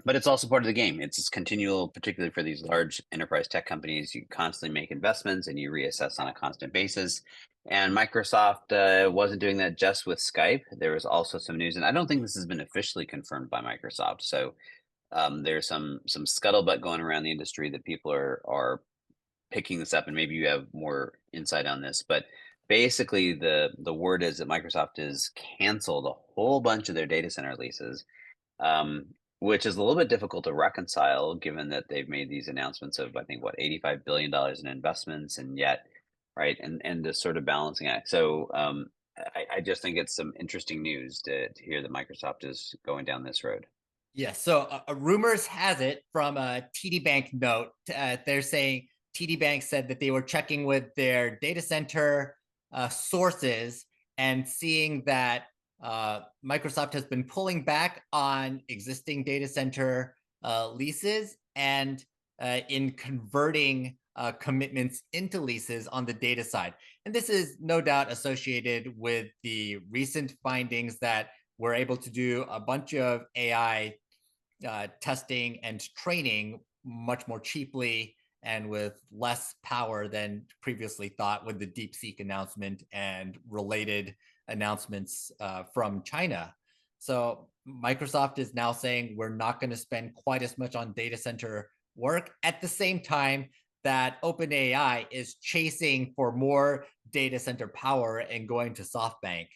but it's also part of the game. It's just continual, particularly for these large enterprise tech companies. You constantly make investments and you reassess on a constant basis. And Microsoft wasn't doing that just with Skype. There was also some news, and I don't think this has been officially confirmed by Microsoft. So there's some scuttlebutt going around the industry that people are picking this up, and maybe you have more insight on this. But basically, the word is that Microsoft has canceled a whole bunch of their data center leases, um, which is a little bit difficult to reconcile given that they've made these announcements of, I think, what, $85 billion in investments, and yet, right, and this sort of balancing act. So I just think it's some interesting news to hear that Microsoft is going down this road. Yeah, so rumors has it from a TD Bank note. They're saying TD Bank said that they were checking with their data center sources and seeing that Microsoft has been pulling back on existing data center leases and in converting commitments into leases on the data side. And this is no doubt associated with the recent findings that we're able to do a bunch of AI testing and training much more cheaply and with less power than previously thought with the DeepSeek announcement and related announcements from China. So Microsoft is now saying we're not going to spend quite as much on data center work at the same time that OpenAI is chasing for more data center power and going to SoftBank.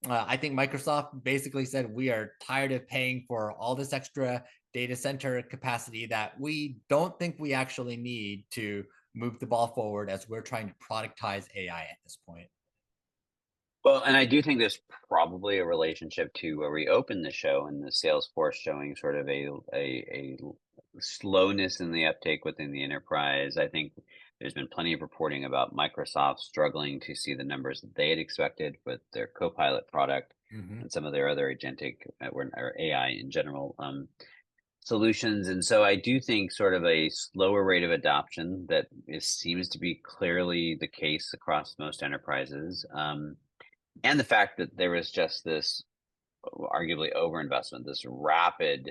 I think Microsoft basically said we are tired of paying for all this extra data center capacity that we don't think we actually need to move the ball forward as we're trying to productize AI at this point. Well, and I do think there's probably a relationship to where we opened the show and the sales force showing sort of a slowness in the uptake within the enterprise. I think there's been plenty of reporting about Microsoft struggling to see the numbers that they had expected with their Copilot product Mm-hmm. and some of their other agentic or AI in general solutions. And so I do think sort of a slower rate of adoption that seems to be clearly the case across most enterprises. And the fact that there was just this arguably overinvestment, this rapid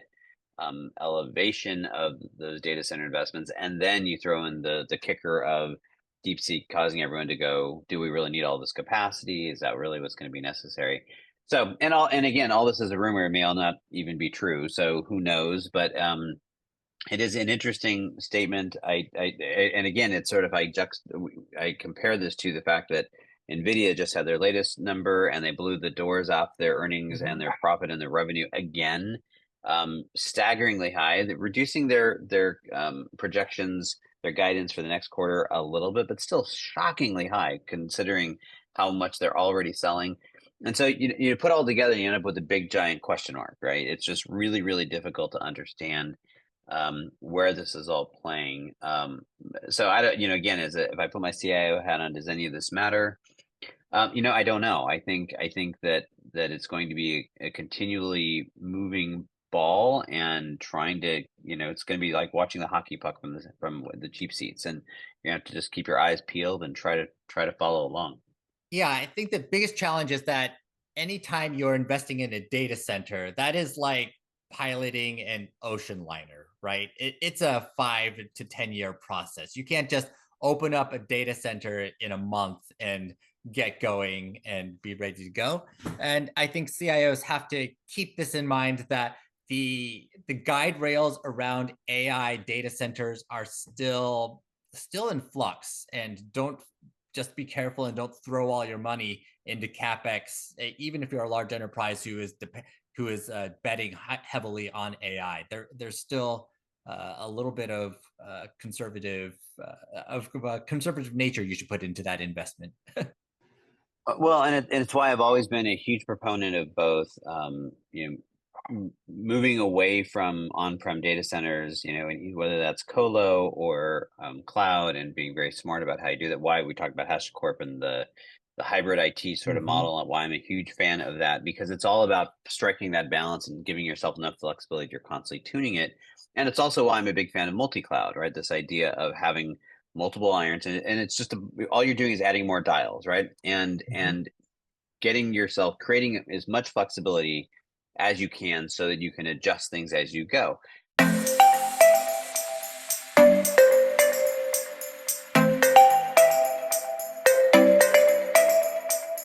elevation of those data center investments, and then you throw in the kicker of DeepSeek causing everyone to go, "Do we really need all this capacity? Is that really what's going to be necessary?" So, and again, all this is a rumor; it may all not even be true. So, who knows? But it is an interesting statement. And again, it's sort of I compare this to the fact that Nvidia just had their latest number and they blew the doors off their earnings Mm-hmm. and their profit and their revenue again, staggeringly high. They're reducing their projections, their guidance for the next quarter a little bit, but still shockingly high considering how much they're already selling. And so you put all together, and you end up with a big giant question mark, right? It's just really, really difficult to understand where this is all playing. So I don't, again, if I put my CIO hat on, does any of this matter? I don't know. I think that it's going to be a continually moving ball and trying to, it's going to be like watching the hockey puck from the cheap seats, and you have to just keep your eyes peeled and try to follow along. Yeah, I think the biggest challenge is that anytime you're investing in a data center, that is like piloting an ocean liner, right? It's a 5 to 10 year process. You can't just open up a data center in a month and get going and be ready to go. And I think CIOs have to keep this in mind that the guide rails around AI data centers are still in flux, and don't just be careful and don't throw all your money into capex. Even if you're a large enterprise who is betting heavily on AI, there's still a little bit of conservative nature you should put into that investment. Well, and it's why I've always been a huge proponent of both, moving away from on-prem data centers, and whether that's colo or cloud, and being very smart about how you do that. Why we talk about HashiCorp and the hybrid IT sort of Mm-hmm. model, and why I'm a huge fan of that, because it's all about striking that balance and giving yourself enough flexibility. You're constantly tuning it, and it's also why I'm a big fan of multi-cloud, right? This idea of having multiple irons, and it's just all you're doing is adding more dials, right? Mm-hmm. And creating as much flexibility as you can so that you can adjust things as you go.